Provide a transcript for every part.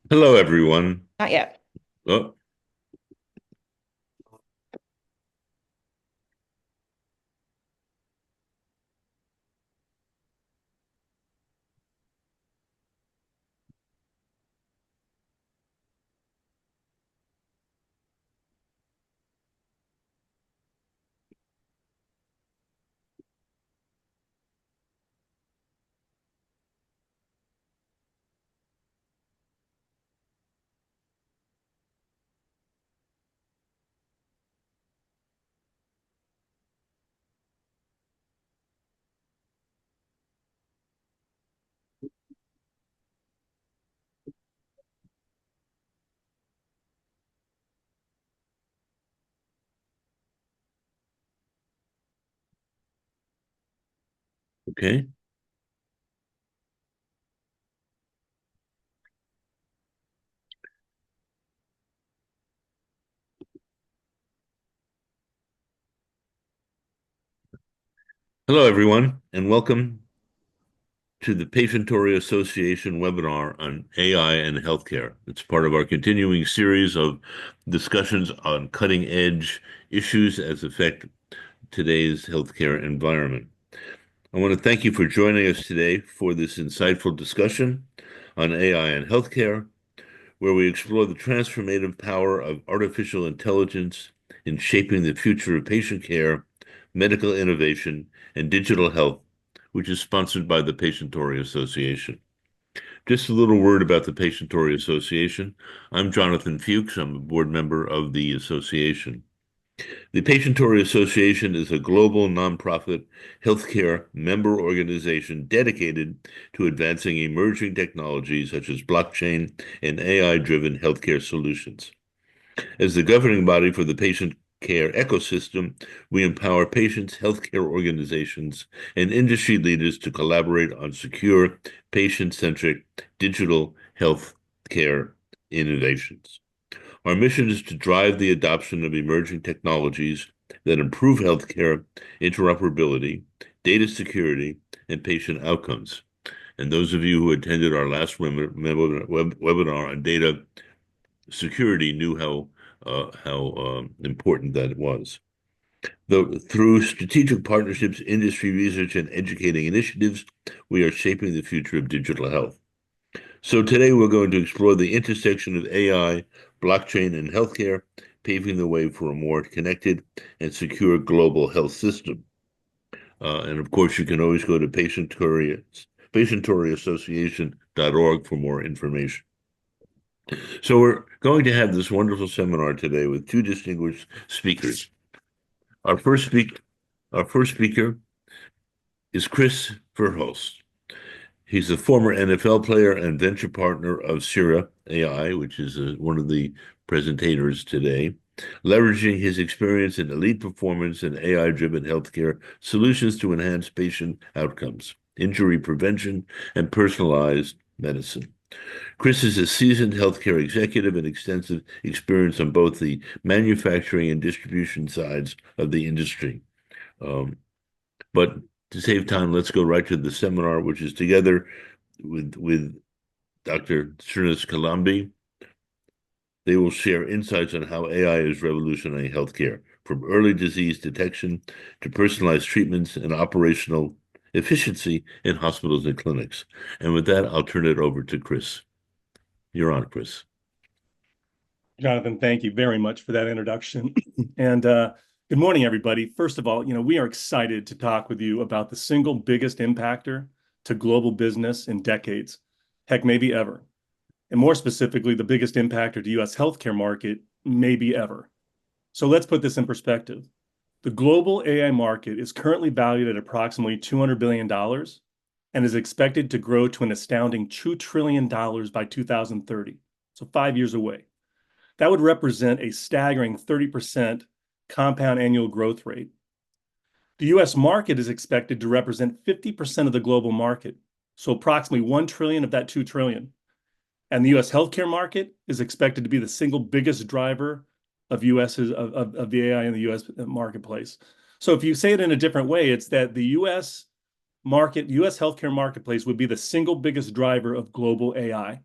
Hello, everyone. Not yet. Oh, okay. Hello, everyone, and welcome to the Patientory Association webinar on AI and healthcare. It's part of our continuing series of discussions on cutting-edge issues as affect today's healthcare environment. I want to thank you for joining us today for this insightful discussion on AI and healthcare, where we explore the transformative power of artificial intelligence in shaping the future of patient care, medical innovation, and digital health, which is sponsored by the Patientory Association. Just a little word about the Patientory Association. I'm Jonathan Fuchs. I'm a board member of the association. The Patientory Association is a global nonprofit healthcare member organization dedicated to advancing emerging technologies such as blockchain and AI-driven healthcare solutions. As the governing body for the patient care ecosystem, we empower patients, healthcare organizations, and industry leaders to collaborate on secure, patient-centric digital health care innovations. Our mission is to drive the adoption of emerging technologies that improve healthcare interoperability, data security, and patient outcomes. And those of you who attended our last webinar on data security knew how important that was. Though through strategic partnerships, industry research, and educating initiatives, we are shaping the future of digital health. So today we're going to explore the intersection of AI, blockchain, and healthcare, paving the way for a more connected and secure global health system. And of course, you can always go to patientoryassociation.org for more information. So we're going to have this wonderful seminar today with two distinguished speakers. Our first speak, our first speaker is Chris Verhulst. He's a former NFL player and venture partner of Sriya.AI, which is one of the presentators today, leveraging his experience in elite performance and AI-driven healthcare solutions to enhance patient outcomes, injury prevention, and personalized medicine. Chris is a seasoned healthcare executive and extensive experience on both the manufacturing and distribution sides of the industry. Um, but to save time, let's go right to the seminar, which is together with Dr. Srinivas Kilambi. They will share insights on how AI is revolutionizing healthcare, from early disease detection to personalized treatments and operational efficiency in hospitals and clinics. And with that, I'll turn it over to Chris. You're on, Chris. Jonathan, thank you very much for that introduction. And good morning, everybody. First of all, we are excited to talk with you about the single biggest impactor to global business in decades, heck, maybe ever. And more specifically, the biggest impactor to U.S. healthcare market, maybe ever. So let's put this in perspective. The global AI market is currently valued at approximately $200 billion and is expected to grow to an astounding $2 trillion by 2030, so 5 years away. That would represent a staggering 30% compound annual growth rate. The US market is expected to represent 50% of the global market, so approximately 1 trillion of that 2 trillion. And the US healthcare market is expected to be the single biggest driver of of the AI in the US marketplace. So if you say it in a different way, it's that the US healthcare marketplace would be the single biggest driver of global AI.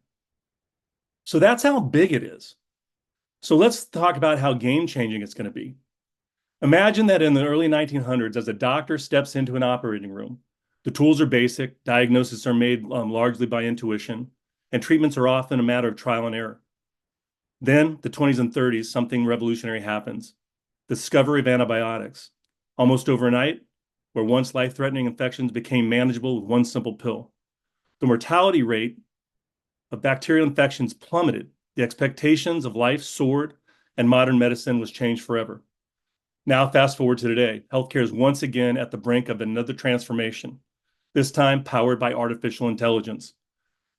So that's how big it is. So let's talk about how game-changing it's going to be. Imagine that in the early 1900s, as a doctor steps into an operating room, the tools are basic, diagnoses are made largely by intuition, and treatments are often a matter of trial and error. Then, the 20s and 30s, something revolutionary happens. The discovery of antibiotics. Almost overnight, where once life-threatening infections became manageable with one simple pill. The mortality rate of bacterial infections plummeted. The expectations of life soared, and modern medicine was changed forever. Now, fast forward to today, healthcare is once again at the brink of another transformation, this time powered by artificial intelligence.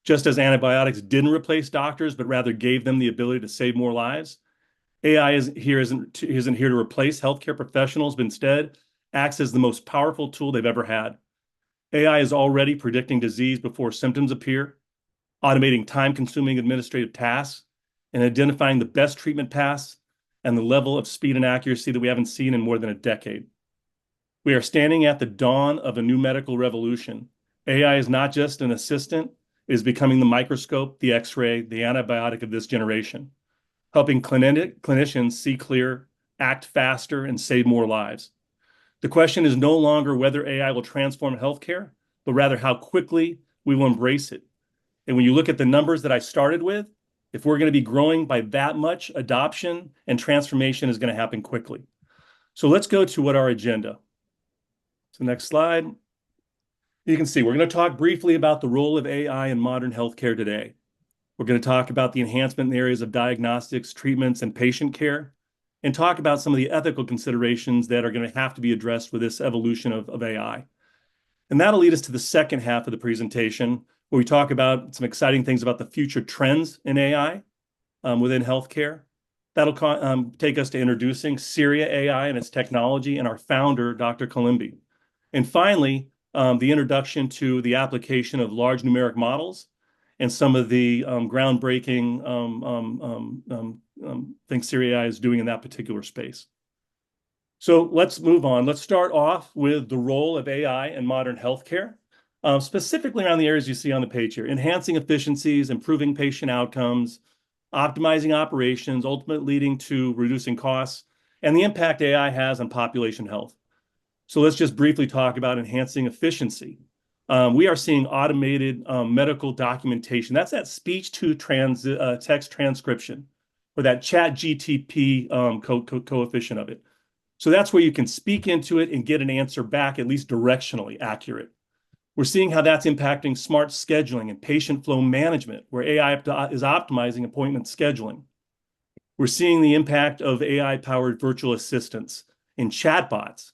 Just as antibiotics didn't replace doctors, but rather gave them the ability to save more lives, AI isn't here to replace healthcare professionals, but instead acts as the most powerful tool they've ever had. AI is already predicting disease before symptoms appear, automating time-consuming administrative tasks, and identifying the best treatment paths and the level of speed and accuracy that we haven't seen in more than a decade. We are standing at the dawn of a new medical revolution. AI is not just an assistant, it is becoming the microscope, the X-ray, the antibiotic of this generation, helping clinicians see clear, act faster, and save more lives. The question is no longer whether AI will transform healthcare, but rather how quickly we will embrace it. And when you look at the numbers that I started with, if we're going to be growing by that much, adoption and transformation is going to happen quickly. So let's go to what our agenda. So next slide. You can see we're going to talk briefly about the role of AI in modern healthcare today. We're going to talk about the enhancement in the areas of diagnostics, treatments, and patient care, and talk about some of the ethical considerations that are going to have to be addressed with this evolution of AI. And that'll lead us to the second half of the presentation, where we talk about some exciting things about the future trends in AI within healthcare. That'll take us to introducing Sriya.AI and its technology and our founder, Dr. Kilambi. And finally, the introduction to the application of large numeric models and some of the groundbreaking things Sriya.AI is doing in that particular space. So let's move on. Let's start off with the role of AI in modern healthcare, specifically around the areas you see on the page here: enhancing efficiencies, improving patient outcomes, optimizing operations, ultimately leading to reducing costs, and the impact AI has on population health. So let's just briefly talk about enhancing efficiency. We are seeing automated medical documentation. That's that speech-to-text transcription, or that chat GTP coefficient of it. So that's where you can speak into it and get an answer back, at least directionally accurate. We're seeing how that's impacting smart scheduling and patient flow management, where AI is optimizing appointment scheduling. We're seeing the impact of AI-powered virtual assistants and chatbots.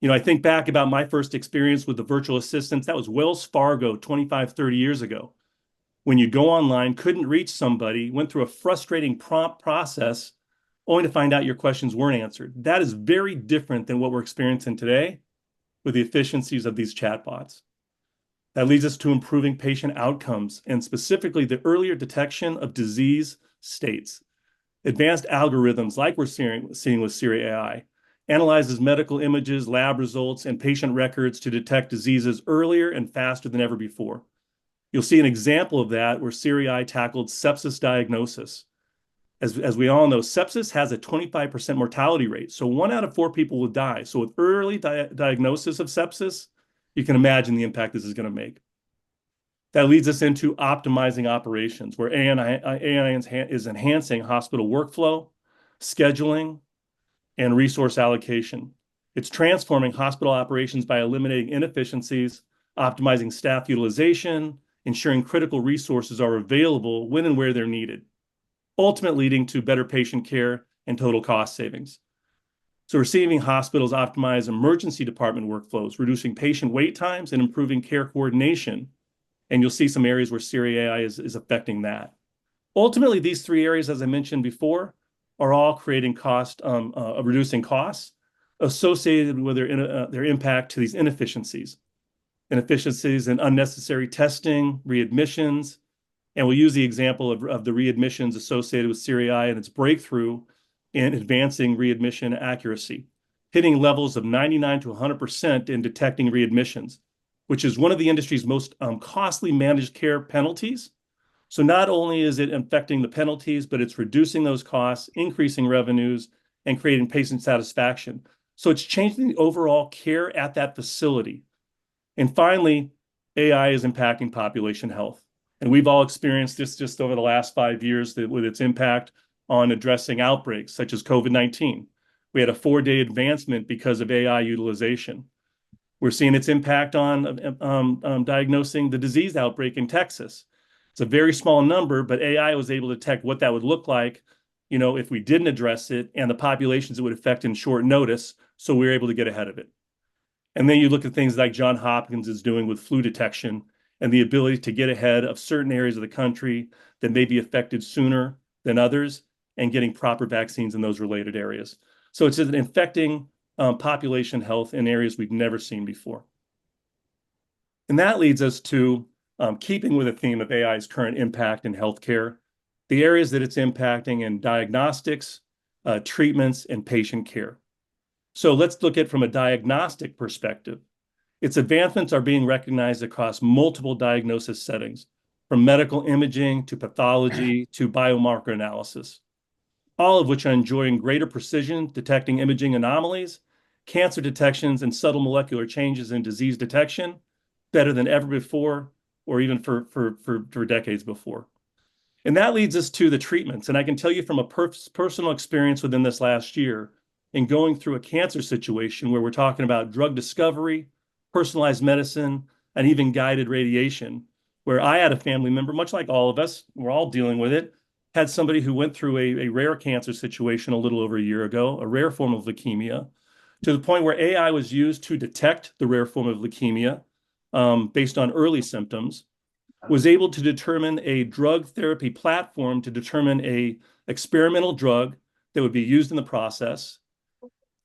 I think back about my first experience with the virtual assistants. That was Wells Fargo 25, 30 years ago. When you go online, couldn't reach somebody, went through a frustrating prompt process, only to find out your questions weren't answered. That is very different than what we're experiencing today with the efficiencies of these chatbots. That leads us to improving patient outcomes and specifically the earlier detection of disease states. Advanced algorithms like we're seeing with Sriya.AI analyzes medical images, lab results, and patient records to detect diseases earlier and faster than ever before. You'll see an example of that where Sriya.AI tackled sepsis diagnosis. As we all know, sepsis has a 25% mortality rate, so 1 out of 4 people will die. So with early diagnosis of sepsis, you can imagine the impact this is going to make. That leads us into optimizing operations, where AI is enhancing hospital workflow, scheduling, and resource allocation. It's transforming hospital operations by eliminating inefficiencies, optimizing staff utilization, ensuring critical resources are available when and where they're needed, ultimately leading to better patient care and total cost savings. So we're seeing hospitals optimize emergency department workflows, reducing patient wait times and improving care coordination. And you'll see some areas where Sriya.AI is affecting that. Ultimately, these 3 areas, as I mentioned before, are all creating reducing costs associated with their impact to these inefficiencies in unnecessary testing, readmissions, and we'll use the example of the readmissions associated with Sriya.AI and its breakthrough in advancing readmission accuracy, hitting levels of 99 to 100% in detecting readmissions, which is one of the industry's most costly managed care penalties. So not only is it affecting the penalties, but it's reducing those costs, increasing revenues, and creating patient satisfaction. So it's changing the overall care at that facility. And finally, AI is impacting population health. And we've all experienced this just over the last 5 years with its impact on addressing outbreaks such as COVID-19. We had a 4-day advancement because of AI utilization. We're seeing its impact on diagnosing the disease outbreak in Texas. It's a very small number, but AI was able to detect what that would look like, if we didn't address it and the populations it would affect in short notice. So we were able to get ahead of it. And then you look at things like Johns Hopkins is doing with flu detection and the ability to get ahead of certain areas of the country that may be affected sooner than others and getting proper vaccines in those related areas. So it's infecting population health in areas we've never seen before. And that leads us to keeping with the theme of AI's current impact in healthcare, the areas that it's impacting in diagnostics, treatments, and patient care. So let's look at it from a diagnostic perspective. Its advancements are being recognized across multiple diagnosis settings, from medical imaging to pathology to biomarker analysis, all of which are enjoying greater precision, detecting imaging anomalies, cancer detections, and subtle molecular changes in disease detection better than ever before, or even for decades before. And that leads us to the treatments. And I can tell you from a personal experience within this last year, in going through a cancer situation where we're talking about drug discovery, personalized medicine, and even guided radiation, where I had a family member, much like all of us, we're all dealing with it, had somebody who went through a rare cancer situation a little over a year ago, a rare form of leukemia, to the point where AI was used to detect the rare form of leukemia based on early symptoms, was able to determine a drug therapy platform to determine a experimental drug that would be used in the process,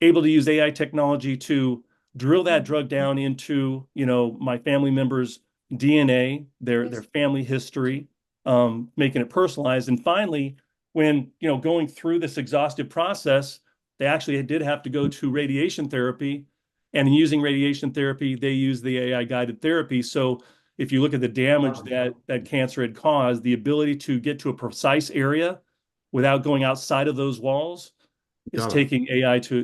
able to use AI technology to drill that drug down into, my family members' DNA, their family history, making it personalized. And finally, when, going through this exhaustive process, they actually did have to go to radiation therapy. And in using radiation therapy, they use the AI guided therapy. So if you look at the damage that cancer had caused, the ability to get to a precise area without going outside of those walls is taking AI to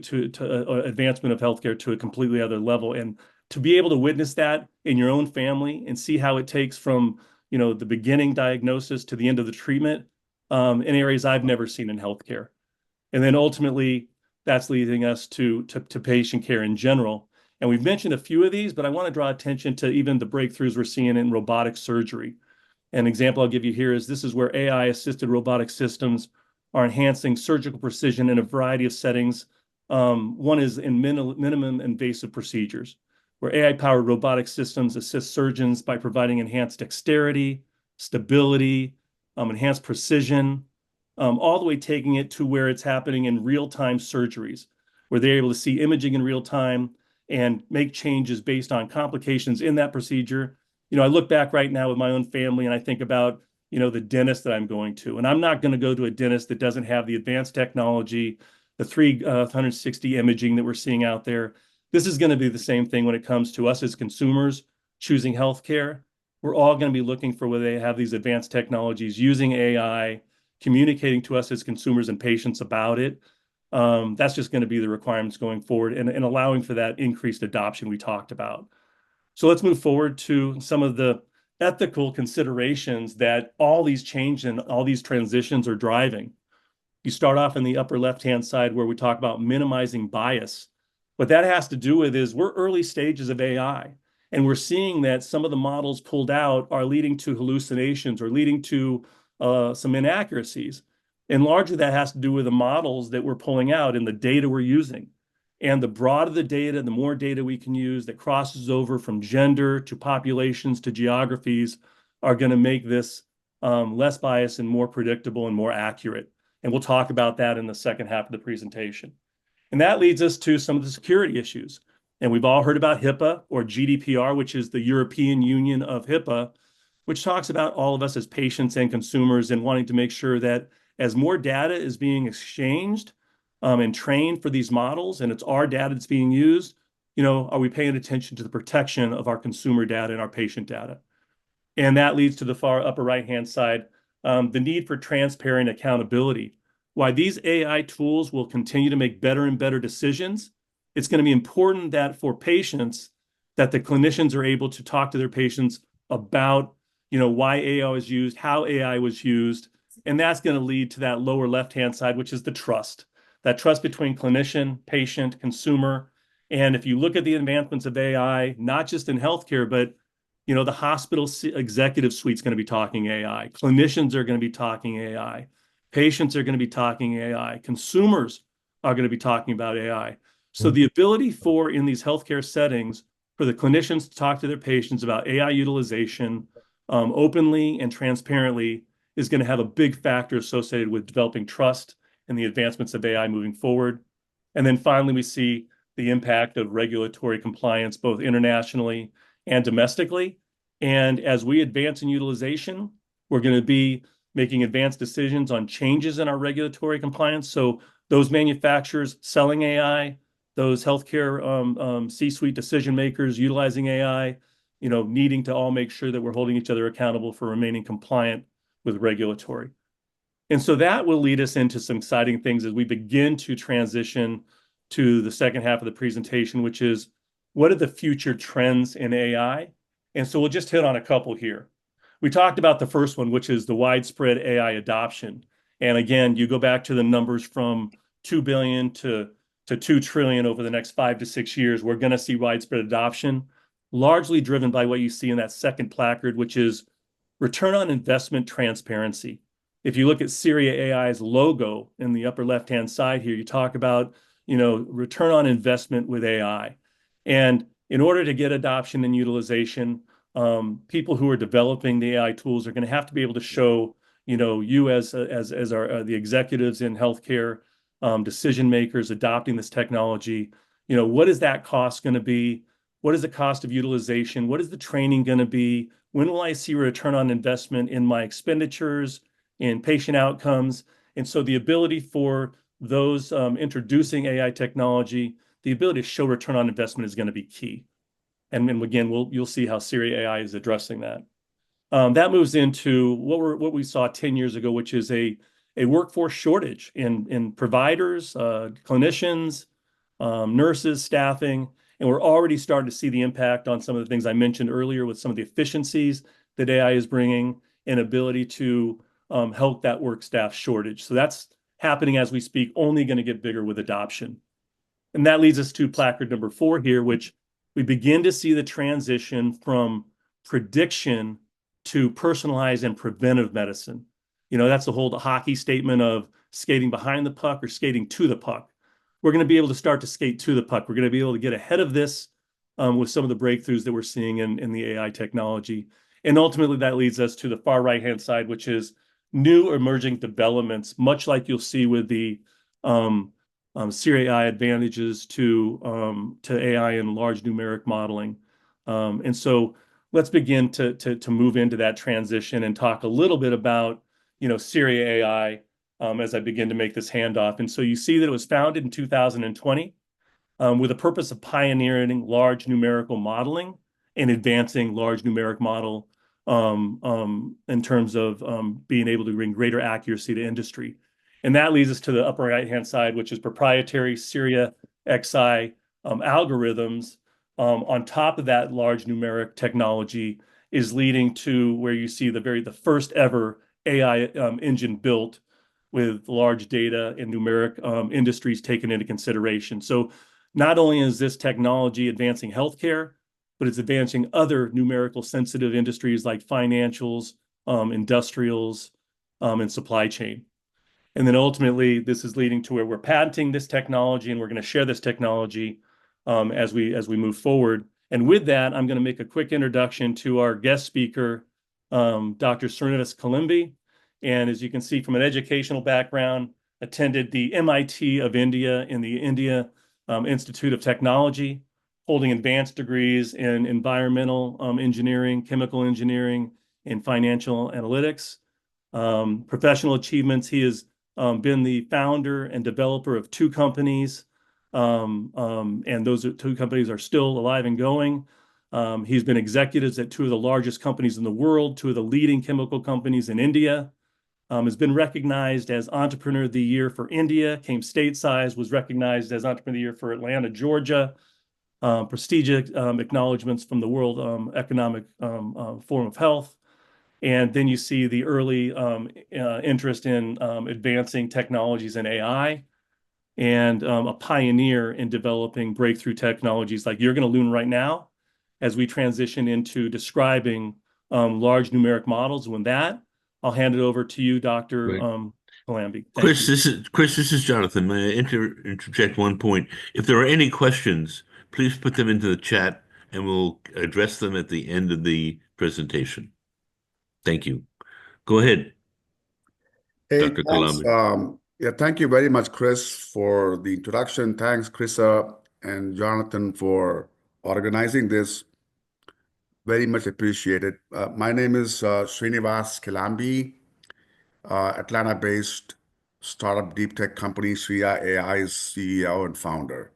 advancement of healthcare to a completely other level. And to be able to witness that in your own family and see how it takes from, the beginning diagnosis to the end of the treatment in areas I've never seen in healthcare. And then ultimately, that's leading us to patient care in general. And we've mentioned a few of these, but I want to draw attention to even the breakthroughs we're seeing in robotic surgery. An example I'll give you here is this is where AI-assisted robotic systems are enhancing surgical precision in a variety of settings. One is in minimum invasive procedures, where AI-powered robotic systems assist surgeons by providing enhanced dexterity, stability, enhanced precision, all the way taking it to where it's happening in real-time surgeries, where they're able to see imaging in real time and make changes based on complications in that procedure. I look back right now with my own family and I think about, the dentist that I'm going to. And I'm not going to go to a dentist that doesn't have the advanced technology, the 360 imaging that we're seeing out there. This is going to be the same thing when it comes to us as consumers choosing healthcare. We're all going to be looking for where they have these advanced technologies using AI, communicating to us as consumers and patients about it. That's just going to be the requirements going forward and allowing for that increased adoption we talked about. So let's move forward to some of the ethical considerations that all these change and all these transitions are driving. You start off in the upper left-hand side where we talk about minimizing bias. What that has to do with is we're early stages of AI, and we're seeing that some of the models pulled out are leading to hallucinations or leading to some inaccuracies. And largely that has to do with the models that we're pulling out and the data we're using. And the broader the data, the more data we can use that crosses over from gender to populations to geographies are going to make this less biased and more predictable and more accurate. And we'll talk about that in the second half of the presentation. And that leads us to some of the security issues. And we've all heard about HIPAA or GDPR, which is the European Union of HIPAA, which talks about all of us as patients and consumers and wanting to make sure that as more data is being exchanged and trained for these models, and it's our data that's being used, are we paying attention to the protection of our consumer data and our patient data? And that leads to the far upper right-hand side, the need for transparent accountability. Why these AI tools will continue to make better and better decisions, it's going to be important that for patients, that the clinicians are able to talk to their patients about, why AI was used, how AI was used, and that's going to lead to that lower left-hand side, which is the trust, that trust between clinician, patient, consumer. And if you look at the advancements of AI, not just in healthcare, but the hospital executive suite is going to be talking AI. Clinicians are going to be talking AI. Patients are going to be talking AI. Consumers are going to be talking about AI. So the ability for in these healthcare settings for the clinicians to talk to their patients about AI utilization openly and transparently is going to have a big factor associated with developing trust and the advancements of AI moving forward. And then finally, we see the impact of regulatory compliance, both internationally and domestically. And as we advance in utilization, we're going to be making advanced decisions on changes in our regulatory compliance. So those manufacturers selling AI, those healthcare C-suite decision makers utilizing AI, needing to all make sure that we're holding each other accountable for remaining compliant with regulatory. And so that will lead us into some exciting things as we begin to transition to the second half of the presentation, which is what are the future trends in AI? And so we'll just hit on a couple here. We talked about the first one, which is the widespread AI adoption. And again, you go back to the numbers from 2 billion to 2 trillion over the next 5 to 6 years. We're going to see widespread adoption, largely driven by what you see in that second placard, which is return on investment transparency. If you look at Sriya.AI's logo in the upper left-hand side here, you talk about, return on investment with AI. And in order to get adoption and utilization, people who are developing the AI tools are going to have to be able to show, you as the executives in healthcare, decision makers adopting this technology, what is that cost going to be? What is the cost of utilization? What is the training going to be? When will I see return on investment in my expenditures, in patient outcomes? And so the ability for those introducing AI technology, the ability to show return on investment is going to be key. And again, you'll see how Sriya.AI is addressing that. That moves into what we saw 10 years ago, which is a workforce shortage in providers, clinicians, nurses, staffing. And we're already starting to see the impact on some of the things I mentioned earlier with some of the efficiencies that AI is bringing and ability to help that work staff shortage. So that's happening as we speak, only going to get bigger with adoption. And that leads us to placard number 4 here, which we begin to see the transition from prediction to personalized and preventive medicine. That's the whole hockey statement of skating behind the puck or skating to the puck. We're going to be able to start to skate to the puck. We're going to be able to get ahead of this with some of the breakthroughs that we're seeing in the AI technology. And ultimately, that leads us to the far right-hand side, which is new emerging developments, much like you'll see with the Siri.AI advantages to AI and large numeric modeling. And so let's begin to move into that transition and talk a little bit about, Siri.AI as I begin to make this handoff. And so you see that it was founded in 2020 with the purpose of pioneering large numerical modeling and advancing large numeric model in terms of being able to bring greater accuracy to industry. And that leads us to the upper right-hand side, which is proprietary Sriya.XI algorithms. On top of that large numeric technology is leading to where you see the first ever AI engine built with large data and numeric industries taken into consideration. So not only is this technology advancing healthcare, but it's advancing other numerical sensitive industries like financials, industrials, and supply chain. And then ultimately, this is leading to where we're patenting this technology and we're going to share this technology as we move forward. And with that, I'm going to make a quick introduction to our guest speaker, Dr. Srinivas Kilambi. And as you can see from an educational background, attended the MIT of India in the India Institute of Technology, holding advanced degrees in environmental engineering, chemical engineering, and financial analytics. Professional achievements, he has been the founder and developer of 2 companies, and those 2 companies are still alive and going. He's been executives at two of the largest companies in the world, two of the leading chemical companies in India. Has been recognized as Entrepreneur of the Year for India, came stateside, was recognized as Entrepreneur of the Year for Atlanta, Georgia, prestigious acknowledgments from the World Economic Forum of Health. And then you see the early interest in advancing technologies in AI and a pioneer in developing breakthrough technologies like you're going to learn right now as we transition into describing large numeric models. When that, I'll hand it over to you, Dr. Right. Kilambi. Thank Chris, you. this is Jonathan. May I interject one point? If there are any questions, please put them into the chat and we'll address them at the end of the presentation. Thank you. Go ahead, Hey, Dr. thanks. Kilambi. Yeah, thank you very much, Chris, for the introduction. Thanks, Chrissa and Jonathan, for organizing this. Very much appreciated. My name is Srinivas Kilambi, Atlanta-based startup deep tech company Sriya.AI's CEO and founder.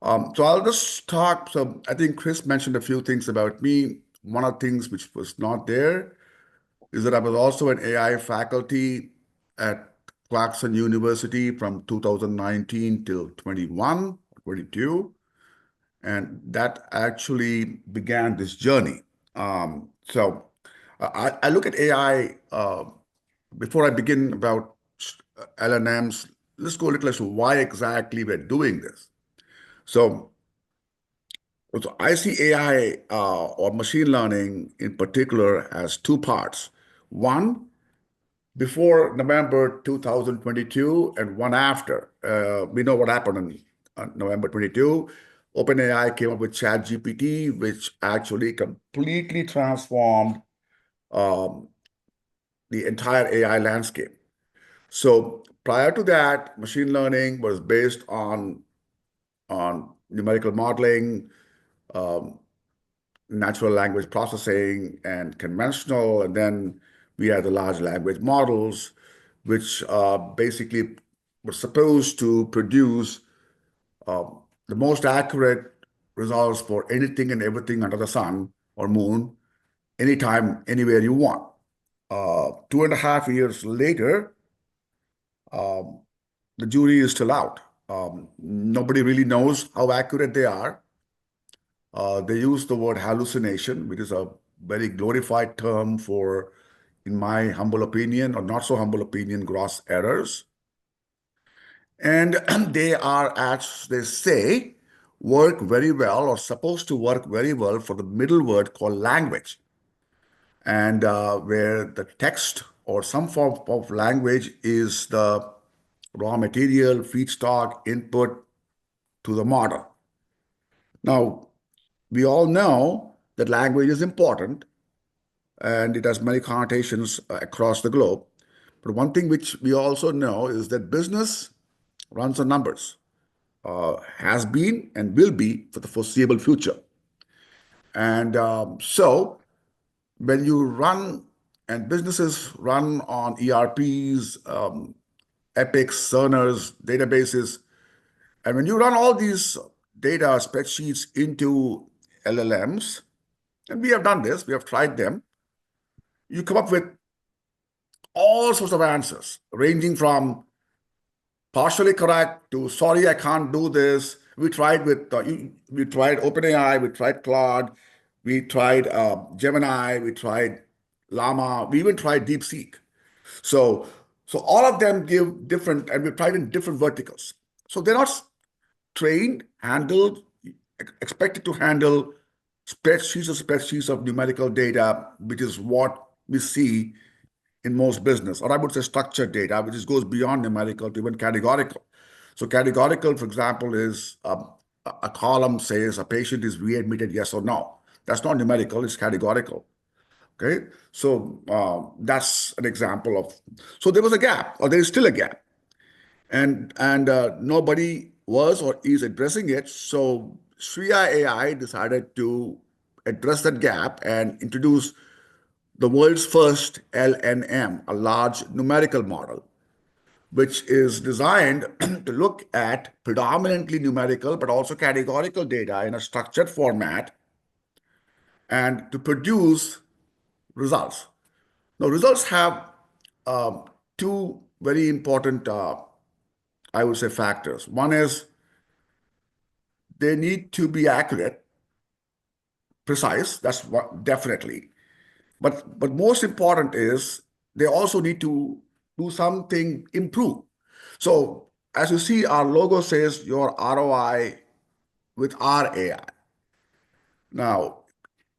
So I'll just talk. So I think Chris mentioned a few things about me. One of the things which was not there is that I was also an AI faculty at Clarkson University from 2019 till 21, 22. And that actually began this journey. So I look at AI, before I begin about LNMs, let's go a little as to why exactly we're doing this. So I see AI or machine learning in particular as two parts. One, before November 2022 and one after. We know what happened on November 22. OpenAI came up with ChatGPT, which actually completely transformed um, the entire AI landscape. So prior to that, machine learning was based on numerical modeling, um, natural language processing, and conventional. And then we had the large language models, which basically were supposed to produce the most accurate results for anything and everything under the sun or moon, anytime, anywhere you want. 2.5 years later, um, the jury is still out. Nobody really knows how accurate they are. They use the word hallucination, which is a very glorified term for, in my humble opinion, or not so humble opinion, gross errors. And they are, as they say, work very well or supposed to work very well for the middle word called language. And where the text or some form of language is the raw material, feedstock, input to the model. Now, we all know that language is important and it has many connotations across the globe. But one thing which we also know is that business runs on numbers, has been and will be for the foreseeable future. And so when you run, and businesses run on ERPs, Epics, Cerners, databases, and when you run all these data spreadsheets into LLMs, and we have done this, we have tried them, you come up with all sorts of answers, ranging from partially correct to sorry, I can't do this. We tried OpenAI, we tried Claude, we tried Gemini, we tried Llama, we even tried DeepSeek. So all of them give different, and we tried in different verticals. So they're not trained, handled, expected to handle spreadsheets of numerical data, which is what we see in most business, or I would say structured data, which goes beyond numerical to even categorical. So categorical, for example, is a column says a patient is readmitted, yes or no. That's not numerical, it's categorical. Okay, so that's an example of. So there was a gap, or there is still a gap, and nobody was or is addressing it. So Sriya.AI decided to address that gap and introduce the world's first LNM, a large numerical model, which is designed to look at predominantly numerical but also categorical data in a structured format and to produce results. Now, results have two very important, I would say, factors. One is they need to be accurate, precise. That's what, definitely. But most important is they also need to do something improve. So as you see, our logo says your ROI with our AI. Now,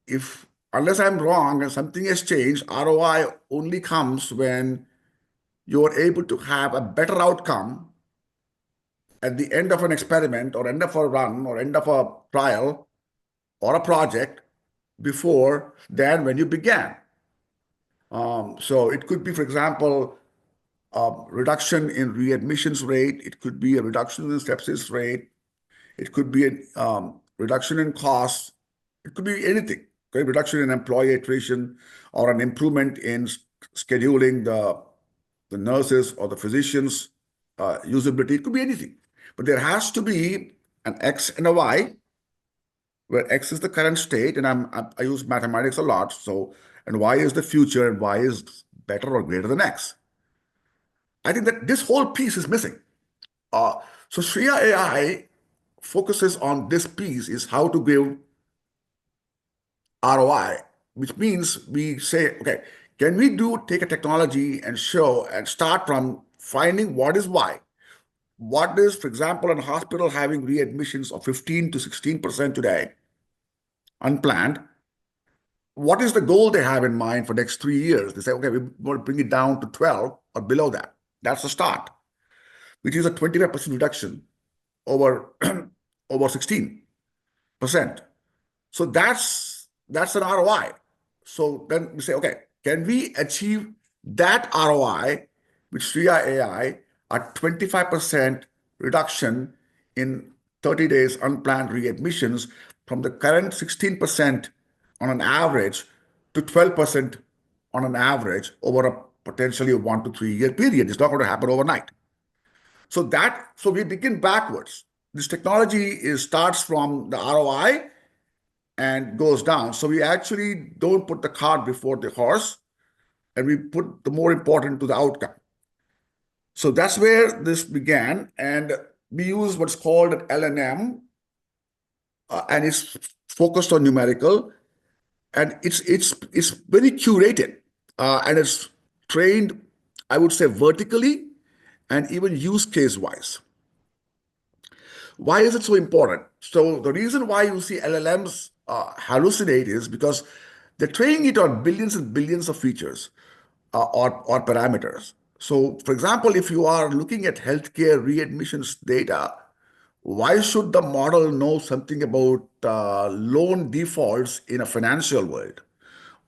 if unless I'm wrong and something has changed, ROI only comes when you're able to have a better outcome at the end of an experiment or end of a run or end of a trial or a project before than when you began. So it could be, for example, reduction in readmissions rate. It could be a reduction in sepsis rate. It could be a reduction in costs. It could be anything. Okay? Reduction in employee attrition or an improvement in scheduling the nurses or the physicians' usability. It could be anything. But there has to be an X and a Y, where X is the current state, and I use mathematics a lot. So, and Y is the future, and Y is better or greater than X. I think that this whole piece is missing. So Sriya.AI focuses on this piece, is how to give ROI, which means we say, okay, can we take a technology and show and start from finding what is why? What is, for example, a hospital having readmissions of 15 to 16% today, unplanned? What is the goal they have in mind for next 3 years? They say, okay, we want to bring it down to 12 or below that. That's the start, which is a 25% reduction over, over 16%. So that's an ROI. So then we say, okay, can we achieve that ROI with Sriya.AI, a 25% reduction in 30 days unplanned readmissions from the current 16% on an average to 12% on an average over a potentially 1 to 3 year period? It's not going to happen overnight. So we begin backwards. This technology starts from the ROI and goes down. So we actually don't put the cart before the horse, and we put the more important to the outcome. So that's where this began, and we use what's called an LNM, and it's focused on numerical, and it's very curated, and it's trained, I would say, vertically and even use case wise. Why is it so important? So the reason why you see LLMs hallucinate is because they're training it on billions and billions of features or parameters. So, for example, if you are looking at healthcare readmissions data, why should the model know something about loan defaults in a financial world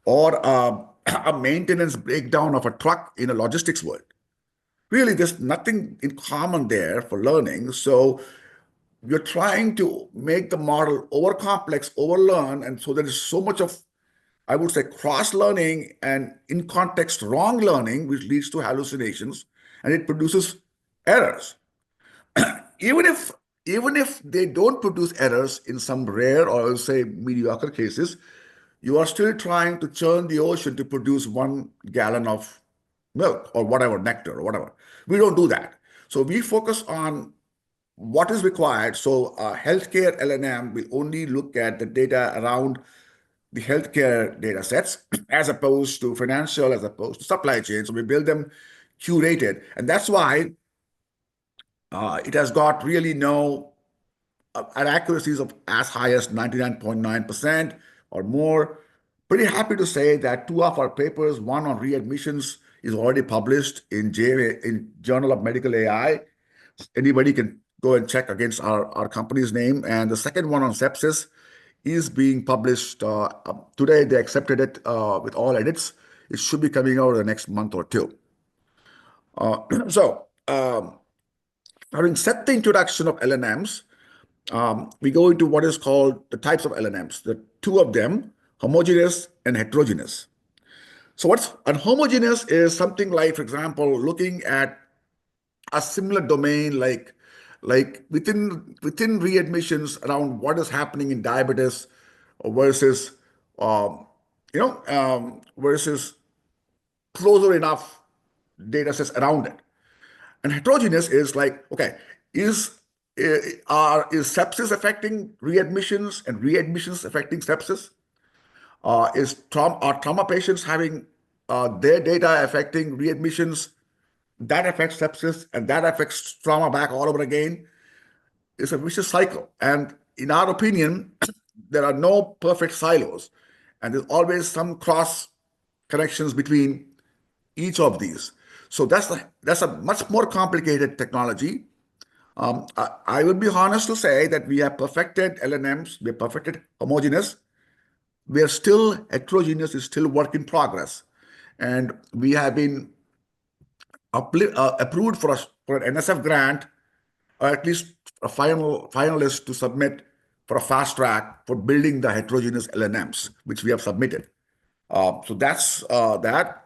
or a maintenance breakdown of a truck in a logistics world? Really, there's nothing in common there for learning. So you're trying to make the model over complex, overlearn, and so there is so much of, I would say, cross learning and in context wrong learning, which leads to hallucinations, and it produces errors. even if they don't produce errors in some rare or I would say mediocre cases, you are still trying to churn the ocean to produce 1 gallon of milk or whatever, nectar or whatever. We don't do that. So we focus on what is required. So healthcare LNM will only look at the data around the healthcare data sets as opposed to financial, as opposed to supply chain. So we build them curated. And that's why it has got really no accuracies of as high as 99.9% or more. Pretty happy to say that 2 of our papers, one on readmissions, is already published in Journal of Medical AI. Anybody can go and check against our company's name. And the second one on sepsis is being published today. They accepted it with all edits. It should be coming out in the next month or two. Having set the introduction of LNMs, we go into what is called the types of LNMs. The 2 of them, homogeneous and heterogeneous. So what's homogeneous is something like, for example, looking at a similar domain like within readmissions around what is happening in diabetes versus versus closer enough data sets around it. And heterogeneous is like, okay, is is sepsis affecting readmissions and readmissions affecting sepsis? Are trauma patients having their data affecting readmissions? That affects sepsis and that affects trauma back all over again. It's a vicious cycle. And in our opinion, there are no perfect silos. And there's always some cross connections between each of these. So that's a much more complicated technology. I will be honest to say that we have perfected LNMs, we have perfected homogeneous. We are still heterogeneous, is still work in progress. And we have been approved for an NSF grant, or at least a finalist to submit for a fast track for building the heterogeneous LNMs, which we have submitted. So that's that.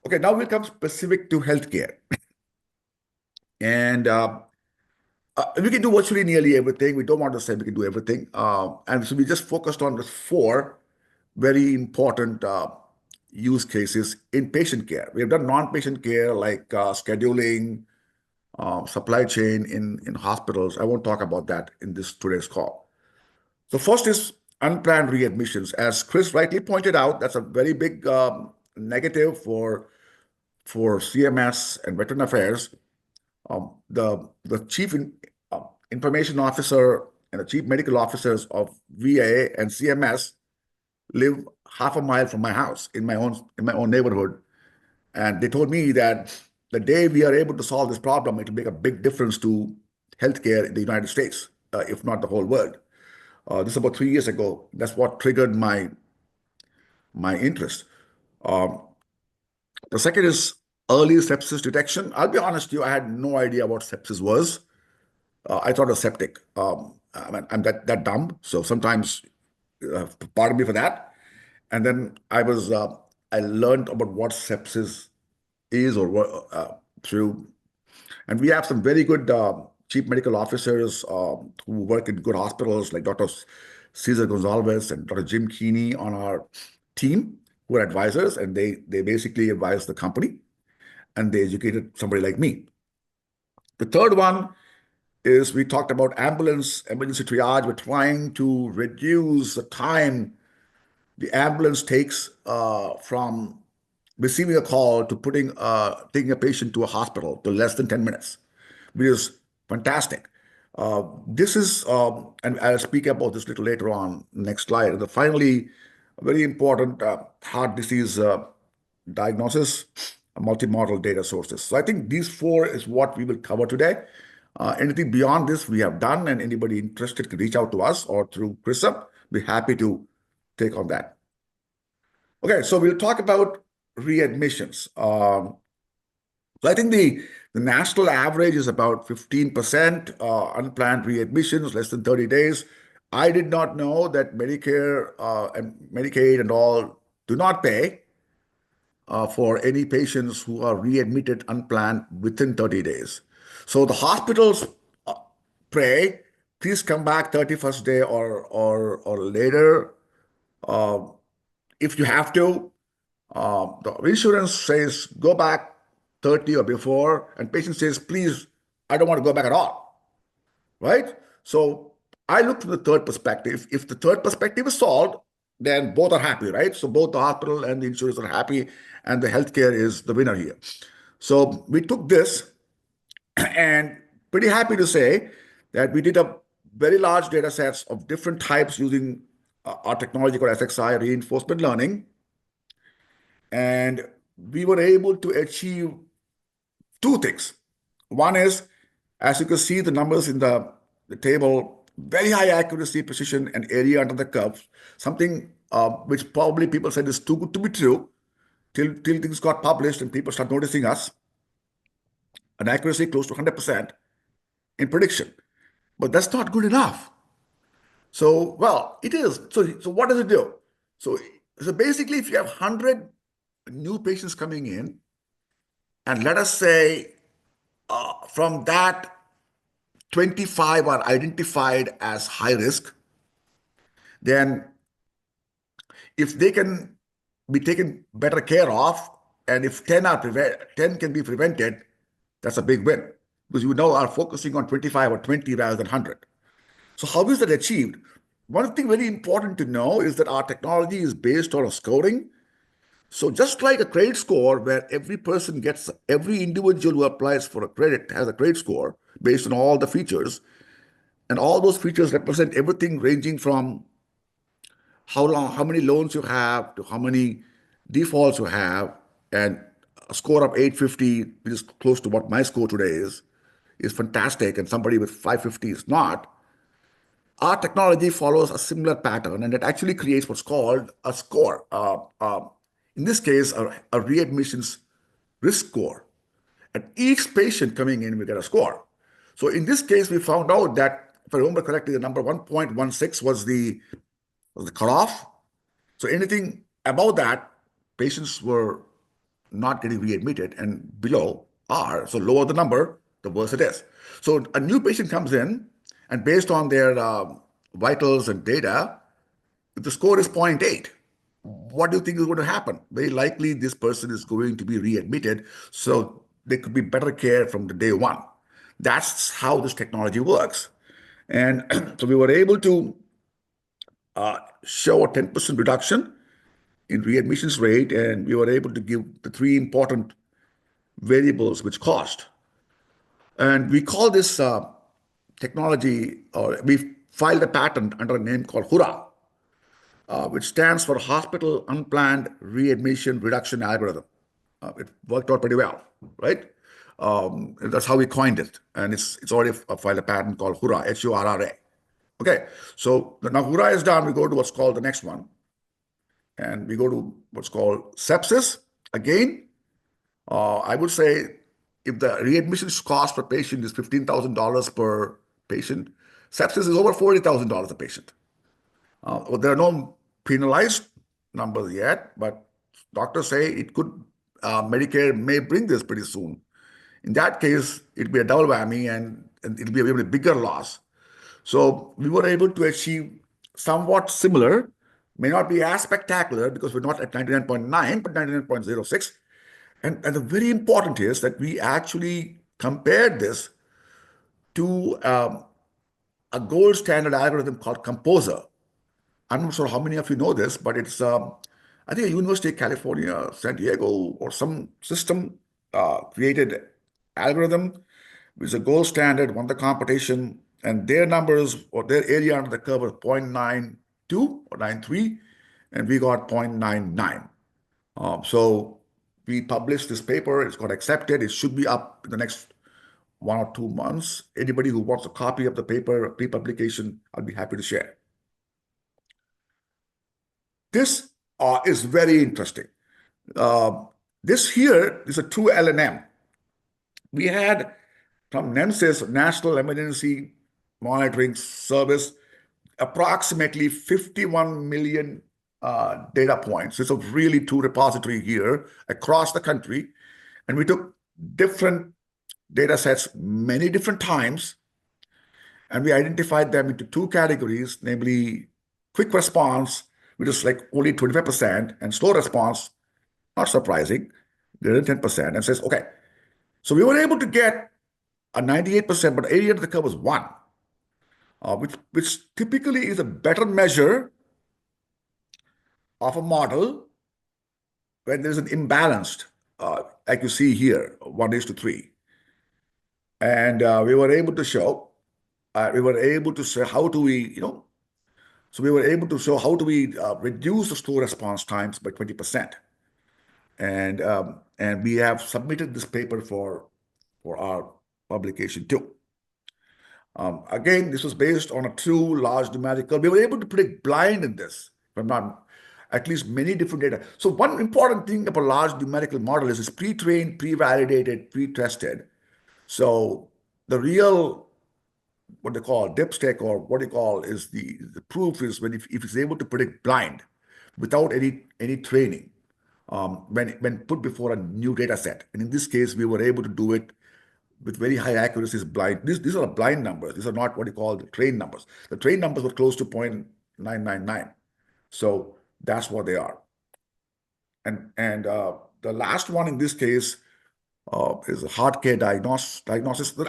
Okay, now we come specific to healthcare. And we can do virtually nearly everything. We don't want to say we can do everything. And so we just focused on the four very important use cases in patient care. We have done non-patient care like scheduling, supply chain in hospitals. I won't talk about that in this today's call. So first is unplanned readmissions. As Chris rightly pointed out, that's a very big negative for CMS and Veteran Affairs. The chief information officer and the chief medical officers of VA and CMS live half a mile from my house in my own neighborhood, and they told me that the day we are able to solve this problem, it will make a big difference to healthcare in the United States, if not the whole world. This is about 3 years ago. That's what triggered my interest. The second is early sepsis detection. I'll be honest with you, I had no idea what sepsis was. I thought it was septic. I'm that dumb, so sometimes pardon me for that. And then I learned about what sepsis is or what through, and we have some very good chief medical officers who work in good hospitals like Dr. Cesar Gonzalez and Dr. Jim Keeney on our team, who are advisors, and they basically advise the company, and they educated somebody like me. The third one is we talked about emergency triage. We're trying to reduce the time the ambulance takes from receiving a call to taking a patient to a hospital to less than 10 minutes, which is fantastic. This is, and I'll speak about this a little later on, next slide. And finally, a very important heart disease diagnosis, multimodal data sources. So I think these four is what we will cover today. Anything beyond this we have done, and anybody interested can reach out to us or through Chrisup. Be happy to take on that. Okay, so we'll talk about readmissions. So I think the national average is about 15% unplanned readmissions, less than 30 days. I did not know that Medicare and Medicaid and all do not pay for any patients who are readmitted unplanned within 30 days. So the hospitals pray, please come back 31st day or later if you have to. The insurance says go back 30 or before, and patient says, please, I don't want to go back at all, right? So I look from the third perspective. If the third perspective is solved, then both are happy, right? So both the hospital and the insurers are happy, and the healthcare is the winner here. So we took this, and pretty happy to say that we did a very large data sets of different types using our technology called SXI, reinforcement learning. And we were able to achieve two things. One is, as you can see the numbers in the table, very high accuracy, precision, and area under the curve, something which probably people said is too good to be true till things got published and people start noticing us. An accuracy close to 100% in prediction. But that's not good enough. So, well, it is. So what does it do? So basically, if you have 100 new patients coming in, and let us say from that, 25 are identified as high risk, then if they can be taken better care of, and if 10 can be prevented, that's a big win, because you now are focusing on 25 or 20 rather than 100. So how is that achieved? One thing very important to know is that our technology is based on a scoring. So just like a credit score, where every individual who applies for a credit has a credit score based on all the features, and all those features represent everything ranging from how many loans you have to how many defaults you have, and a score of 850, which is close to what my score today is fantastic, and somebody with 550 is not. Our technology follows a similar pattern, and it actually creates what's called a score. In this case, a readmissions risk score. And each patient coming in will get a score. So in this case, we found out that, if I remember correctly, the number 1.16 was the cutoff. So anything above that, patients were not getting readmitted, and below are. So lower the number, the worse it is. So a new patient comes in, and based on their vitals and data, if the score is 0.8, what do you think is going to happen? Very likely this person is going to be readmitted, so they could be better care from the day one. That's how this technology works. And so we were able to show a 10% reduction in readmissions rate, and we were able to give the three important variables which cost. And we call this technology, or we filed a patent under a name called HURA, which stands for Hospital Unplanned Readmission Reduction Algorithm. It worked out pretty well, right? That's how we coined it. And it's already filed a patent called HURA, HURRA. Okay, so now HURA is done, we go to what's called the next one. And we go to what's called sepsis. Again, I would say if the readmissions cost per patient is $15,000 per patient, sepsis is over $40,000 a patient. Well, there are no penalized numbers yet, but doctors say it could, Medicare may bring this pretty soon. In that case, it'll be a double whammy, and it'll be a really bigger loss. So we were able to achieve somewhat similar, may not be as spectacular because we're not at 99.9, but 99.06. And the very important is that we actually compared this to a gold standard algorithm called Composer. I'm not sure how many of you know this, but it's, I think, a University of California, San Diego, or some system created algorithm, which is a gold standard, won the competition, and their numbers or their area under the curve was 0.92 or 93, and we got 0.99. So we published this paper. It's got accepted. It should be up in the next 1 or 2 months. Anybody who wants a copy of the paper, pre-publication, I'll be happy to share. This is very interesting. This here is a true LNM. We had from NEMSIS, National Emergency Monitoring Service, approximately 51 million data points. It's a really true repository here across the country. And we took different data sets many different times, and we identified them into two categories, namely quick response, which is like only 25%, and slow response, not surprising, greater than 10%, and says, okay, so we were able to get a 98%, but area under the curve was 1, which typically is a better measure of a model when there's an imbalanced, like you see here, 1:3. And we were able to show, how do we, so we were able to show how do we reduce the slow response times by 20%. And we have submitted this paper for our publication too. Again, this was based on a true large numerical. We were able to predict blind in this, if I'm not, at least many different data. So one important thing about large numerical model is it's pre-trained, pre-validated, pre-tested. So the real, what they call dipstick, or what they call is the proof is when if it's able to predict blind without any training, when put before a new data set. And in this case, we were able to do it with very high accuracies blind. These are blind numbers. These are not what you call the trained numbers. The trained numbers were close to 0.999. So That's what they are. And the last one in this case is heart care diagnosis.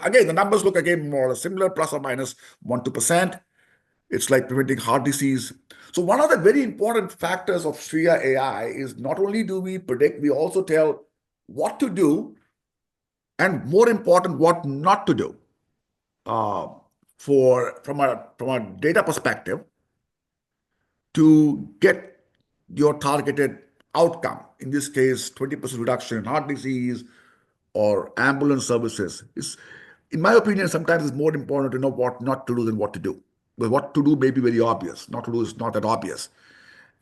Again, the numbers look again more or less similar, plus or minus 1-2%. It's like preventing heart disease. So one of the very important factors of Sriya.AI is not only do we predict, we also tell what to do, and more important, what not to do. From a data perspective, to get your targeted outcome. In this case, 20% reduction in heart disease or ambulance services. In my opinion, sometimes it's more important to know what not to do than what to do. But what to do may be very obvious. Not to do is not that obvious.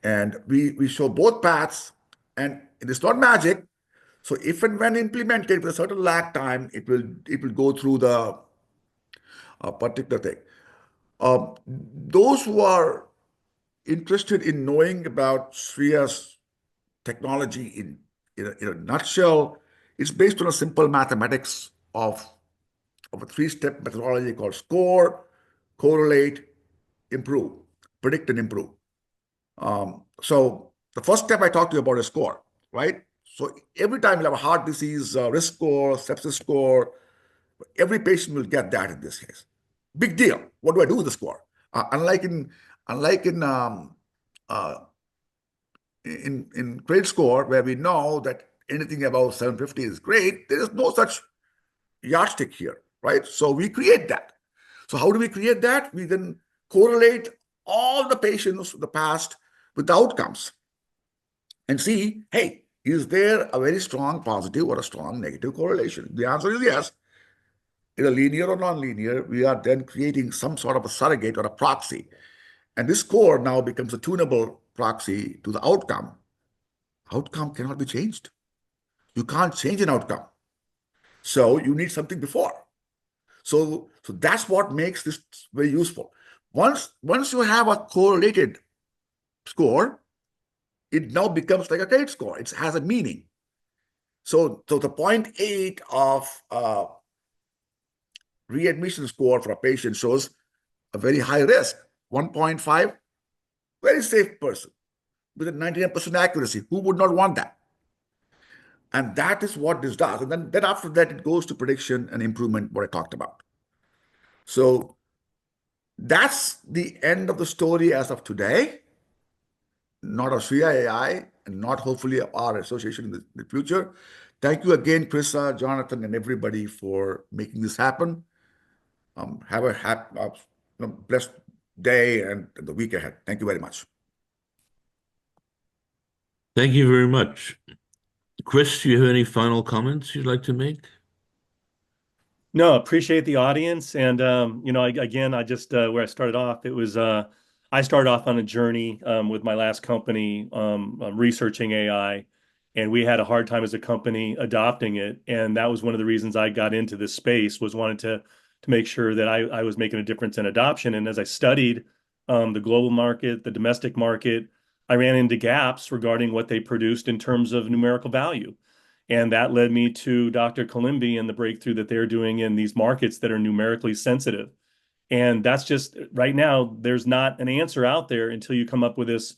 And we show both paths, and it is not magic. So if and when implemented with a certain lag time, it will go through the particular thing. Those who are interested in knowing about Sriya's technology in a nutshell, it's based on a simple mathematics of a three-step methodology called SCORE, correlate, improve, predict and improve. So the first step I talked to you about is SCORE, right? So every time you have a heart disease risk score, sepsis score, every patient will get that in this case. Big deal. What do I do with the score? Uh, unlike in credit score, where we know that anything above 750 is great, there is no such yardstick here, right? So we create that. So how do we create that? We then correlate all the patients of the past with the outcomes and see, hey, is there a very strong positive or a strong negative correlation? The answer is yes. Either linear or non-linear, we are then creating some sort of a surrogate or a proxy. And this score now becomes a tunable proxy to the outcome. Outcome cannot be changed. You can't change an outcome. So you need something before. So that's what makes this very useful. Once you have a correlated score, it now becomes like a credit score. It has a meaning. So the 0.8 of readmission score for a patient shows a very high risk. 1.5, very safe person with a 99% accuracy. Who would not want that? And that is what this does. And then after that, it goes to prediction and improvement, what I talked about. So that's the end of the story as of today. Not of Sriya.AI and not hopefully our association in the future. Thank you again, Krissa, Jonathan, and everybody for making this happen. Have a blessed day and the week ahead. Thank you very much. Thank you very much. Chris, do you have any final comments you'd like to make? No, appreciate the audience. And, again, I just, where I started off, it was, I started off on a journey with my last company researching AI, and we had a hard time as a company adopting it. And that was one of the reasons I got into this space, was wanting to make sure that I was making a difference in adoption. And as I studied the global market, the domestic market, I ran into gaps regarding what they produced in terms of numerical value. And that led me to Dr. Kilambi and the breakthrough that they're doing in these markets that are numerically sensitive. And that's just right now, there's not an answer out there until you come up with this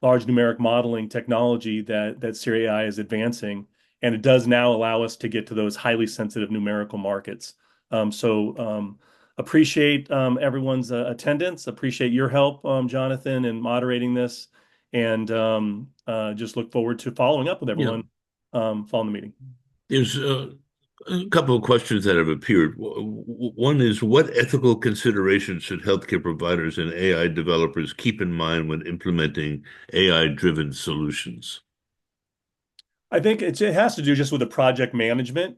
large numeric modeling technology that Sriya.AI is advancing. And it does now allow us to get to those highly sensitive numerical markets. Appreciate everyone's attendance. Appreciate your help, Jonathan, in moderating this. And just look forward to following up with everyone. Yeah. Following the meeting. There's a couple of questions that have appeared. One is, what ethical considerations should healthcare providers and AI developers keep in mind when implementing AI-driven solutions? I think it has to do just with the project management.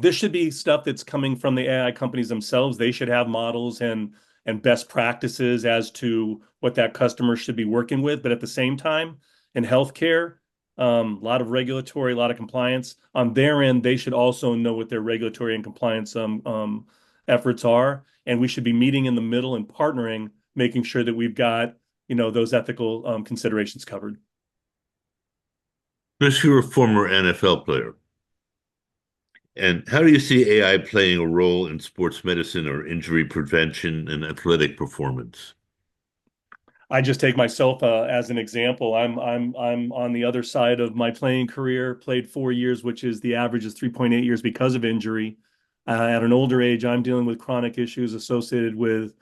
This should be stuff that's coming from the AI companies themselves. They should have models and best practices as to what that customer should be working with. But at the same time, in healthcare, a lot of regulatory, a lot of compliance on their end. They should also know what their regulatory and compliance efforts are, and we should be meeting in the middle and partnering, making sure that we've got those ethical considerations covered. Chris, you're a former NFL player. And how do you see AI playing a role in sports medicine or injury prevention and athletic performance? I just take myself as an example. I'm on the other side of my playing career. Played 4 years, which is the average is 3.8 years because of injury. At an older age, I'm dealing with chronic issues associated with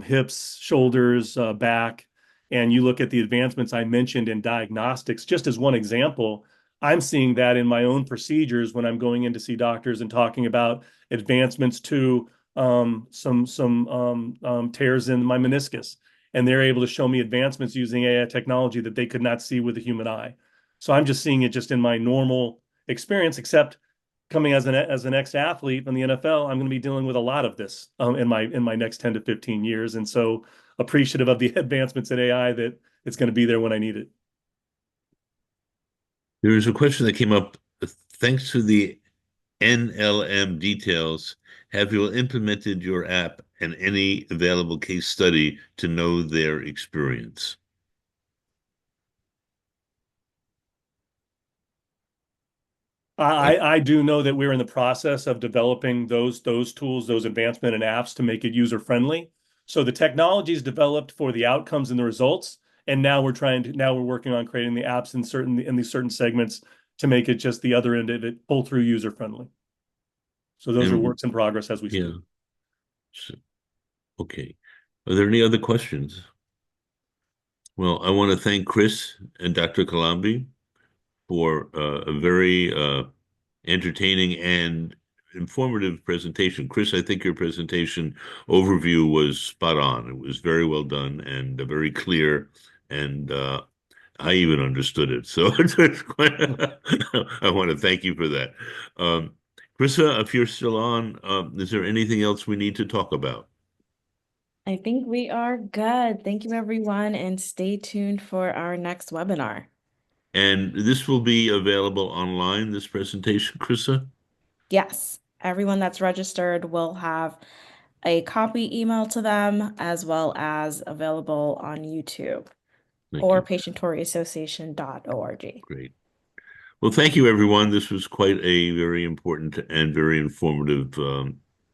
hips, shoulders, back. And you look at the advancements I mentioned in diagnostics, just as one example. I'm seeing that in my own procedures when I'm going in to see doctors and talking about advancements to some tears in my meniscus, and they're able to show me advancements using AI technology that they could not see with the human eye. So I'm just seeing it just in my normal experience, except coming as an ex-athlete in the NFL, I'm going to be dealing with a lot of this in my next 10 to 15 years. And so appreciative of the advancements in AI that it's going to be there when I need it. There is a question that came up. Thanks to the NLM details, have you implemented your app and any available case study to know their experience? I do know that we're in the process of developing those tools, those advancement and apps to make it user friendly. So the technology is developed for the outcomes and the results, and now we're working on creating the apps in these certain segments to make it just the other end of it pull through user friendly. So those are And works in progress as we yeah, speak. so, okay. Are there any other questions? Well, I want to thank Chris and Dr. Kilambi for a very entertaining and informative presentation. Chris, I think your presentation overview was spot on. It was very well done and very clear, and I even understood it. So I want to thank you for that. Krista, if you're still on, is there anything else we need to talk about? I think we are good. Thank you, everyone, and stay tuned for our next webinar. And this will be available online, this presentation, Krista? Yes, everyone that's registered will have a copy emailed to them as well as available on YouTube Thank or you. patientoryassociation.org. Great. Well, thank you, everyone. This was quite a very important and very informative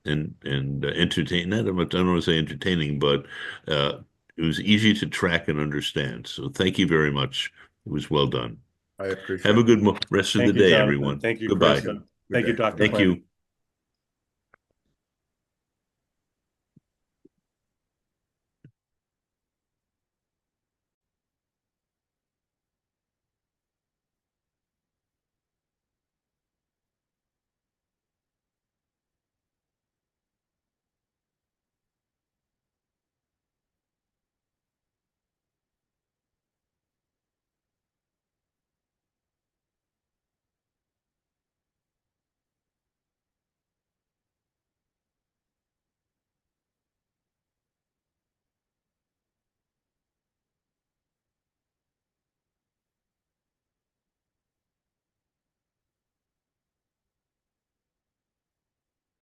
and entertaining. Not much, I don't want to say entertaining, but it was easy to track and understand. So thank you very much. It was well done. I Have appreciate a it. good rest of the Thank you, day, Jonathan. everyone. Thank you, Thank Goodbye. Chris. you. Good Thank you, day. Dr. Thank Quinn. you.